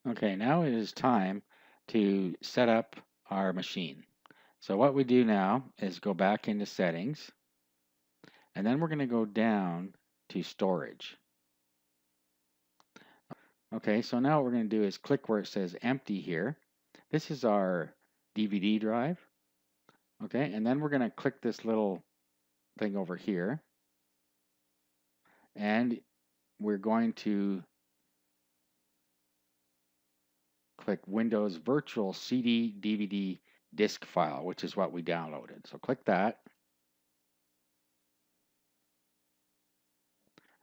Okay, now it is time to set up our machine. So what we do now is go back into settings, and then we're going to go down to storage. Okay, so now what we're going to do is click where it says empty here. This is our DVD drive. Okay, and then we're going to click this little thing over here, and we're going to click Windows Virtual CD DVD disk file, which is what we downloaded. So click that.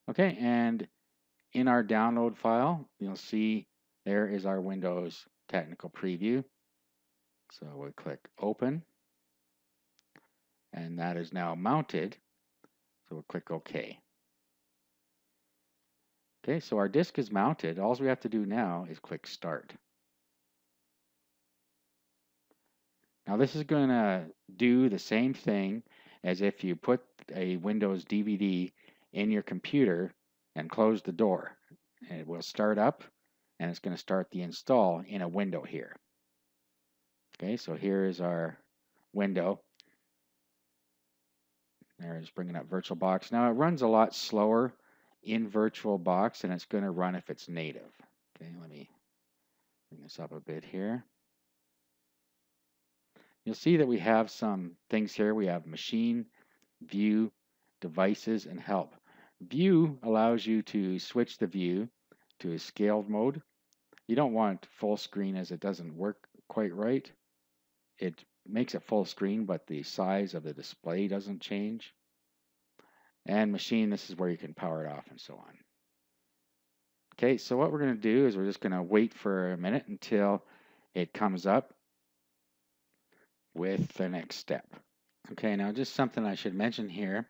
Okay, and in our download file, you'll see there is our Windows technical preview. So we click open, and that is now mounted. So we'll click OK. Okay, so our disk is mounted. All we have to do now is click start. Now this is going to do the same thing as if you put a Windows DVD in your computer and close the door. And it will start up, and it's going to start the install in a window here. Okay, so here is our window. There is bringing up VirtualBox. Now it runs a lot slower in VirtualBox than it's going to run if it's native. Okay, let me bring this up a bit here. You'll see that we have some things here. We have machine, view, devices, and help. View allows you to switch the view to a scaled mode. You don't want full screen as it doesn't work quite right. It makes it full screen, but the size of the display doesn't change. And machine, this is where you can power it off and so on. Okay, so what we're going to do is we're just going to wait for a minute until it comes up with the next step. Okay, now just something I should mention here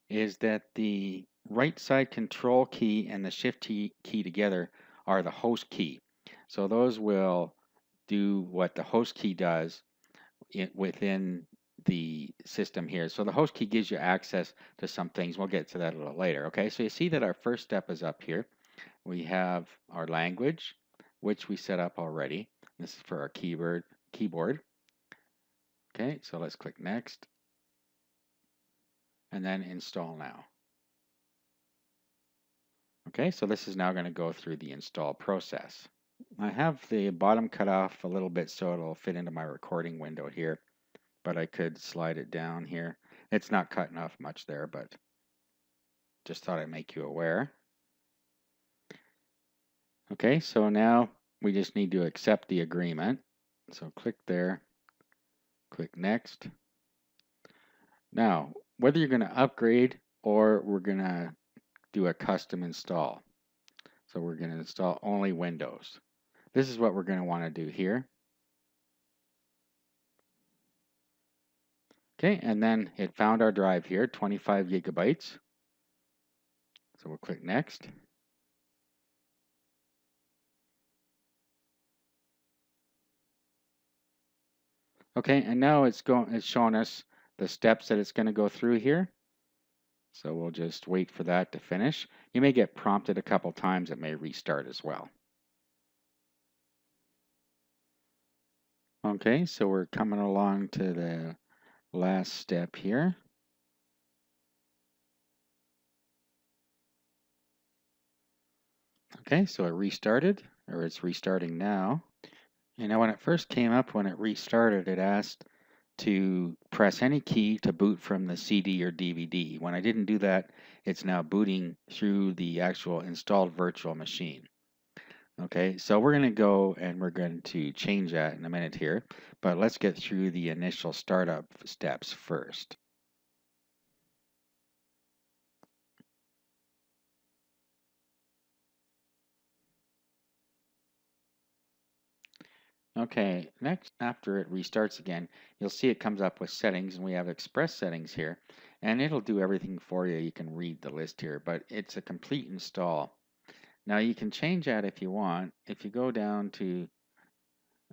is that the right side control key and the shift key together are the host key. So those will do what the host key does within the system here. So the host key gives you access to some things. We'll get to that a little later. Okay, so you see that our first step is up here. We have our language, which we set up already. This is for our keyboard. Okay, so let's click next and then install now. Okay, so this is now going to go through the install process. I have the bottom cut off a little bit so it'll fit into my recording window here, but I could slide it down here. It's not cutting off much there, but just thought I'd make you aware. Okay, so now we just need to accept the agreement. So click there, click next. Now, whether you're going to upgrade or we're going to do a custom install. So we're going to install only Windows. This is what we're going to want to do here. Okay, and then it found our drive here, 25 gigabytes. So we'll click next. Okay, and now it's showing us the steps that it's going to go through here. So we'll just wait for that to finish. You may get prompted a couple times. It may restart as well. Okay, so we're coming along to the last step here. Okay, so it restarted, or it's restarting now. You know, when it first came up, when it restarted, it asked to press any key to boot from the CD or DVD. When I didn't do that, it's now booting through the actual installed virtual machine. Okay, so we're going to go and we're going to change that in a minute here, but let's get through the initial startup steps first. Okay, next, after it restarts again, you'll see it comes up with settings, and we have express settings here, and it'll do everything for you. You can read the list here, but it's a complete install. Now you can change that if you want. If you go down to,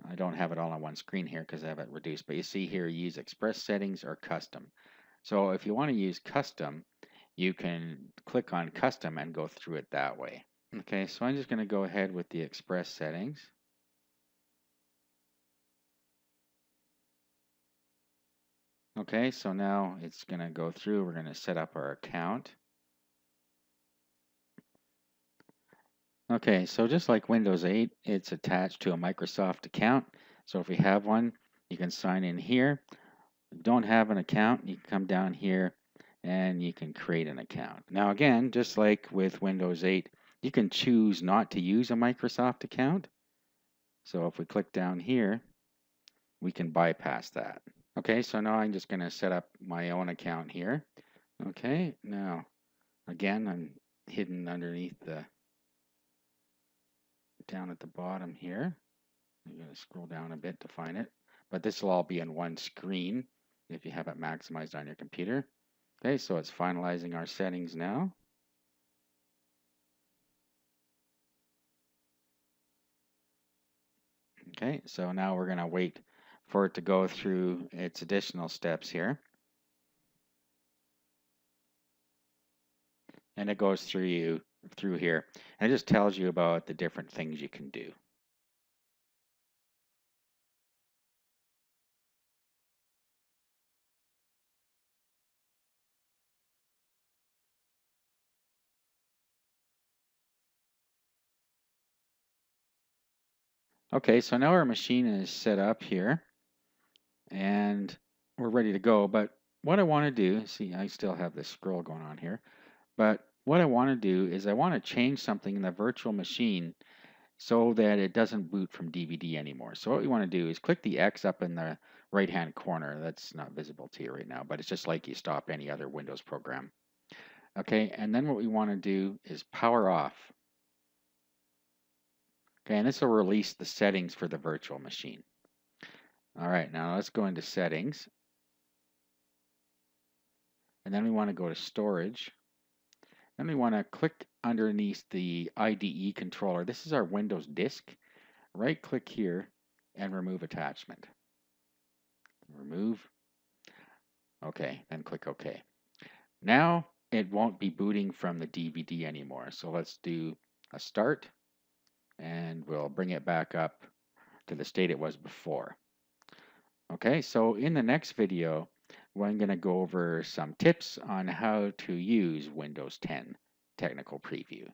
I don't have it all on one screen here because I have it reduced, but you see here, use express settings or custom. So if you want to use custom, you can click on custom and go through it that way. Okay, so I'm just going to go ahead with the express settings. Okay, so now it's going to go through. We're going to set up our account. Okay, so just like Windows 8, it's attached to a Microsoft account. So if we have one, you can sign in here. If you don't have an account, you can come down here and you can create an account. Now again, just like with Windows 8, you can choose not to use a Microsoft account. So if we click down here, we can bypass that. Okay, so now I'm just going to set up my own account here. Okay, now again, I'm hidden underneath the, down at the bottom here. I'm going to scroll down a bit to find it, but this will all be in one screen if you have it maximized on your computer. Okay, so it's finalizing our settings now. Okay, so now we're going to wait for it to go through its additional steps here. And it goes through here. And it just tells you about the different things you can do. Okay, so now our machine is set up here and we're ready to go. But what I want to do, see, I still have this scroll going on here. But what I want to do is I want to change something in the virtual machine so that it doesn't boot from DVD anymore. So what we want to do is click the X up in the right-hand corner. That's not visible to you right now, but it's just like you stop any other Windows program. Okay, and then what we want to do is power off. Okay, and this will release the settings for the virtual machine. All right, now let's go into settings. And then we want to go to storage. Then we want to click underneath the IDE controller. This is our Windows disk. Right click here and remove attachment. Remove. Okay, then click OK. Now it won't be booting from the DVD anymore. So let's do a start and we'll bring it back up to the state it was before. Okay, so in the next video, I'm going to go over some tips on how to use Windows 10 Technical Preview.